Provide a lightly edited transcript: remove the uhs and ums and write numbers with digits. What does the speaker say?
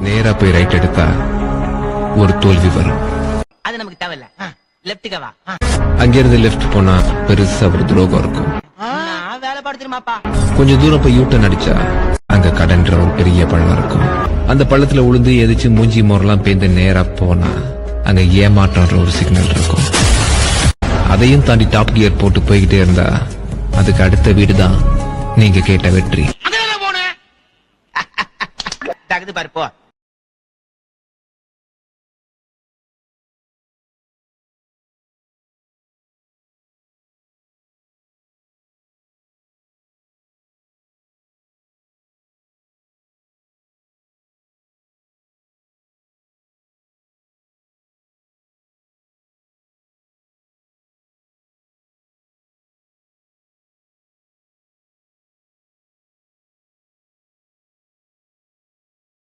நேரா போய் ரைட் எடுத்தா ஒரு தோல்வி வரும். அது நமக்கு தேவையில்ல. லெஃப்ட்டுக்கு வா. அங்கிருந்து லெஃப்ட் போனா பெருசா ஒரு துரோகம் இருக்கும். வேலை பாடுத்துருமாப்பா. கொஞ்சம் தூரம் போய் யூட்டன் அடிச்சா அங்க கடன்ற ஒரு பெரிய பள்ளம் இருக்கும். அந்த பள்ளத்துல உளுந்து எதிச்சு மூஞ்சி மோரெல்லாம் பேந்து நேரா போனா அங்க ஏமாற்றன்ற ஒரு சிக்னல் இருக்கும். அதையும் தாண்டி டாப் கியர் போட்டு போய்கிட்டே இருந்தா அதுக்கு அடுத்த வீடுதான் நீங்க கேட்ட வெற்றி. தகுதி பாரு போ.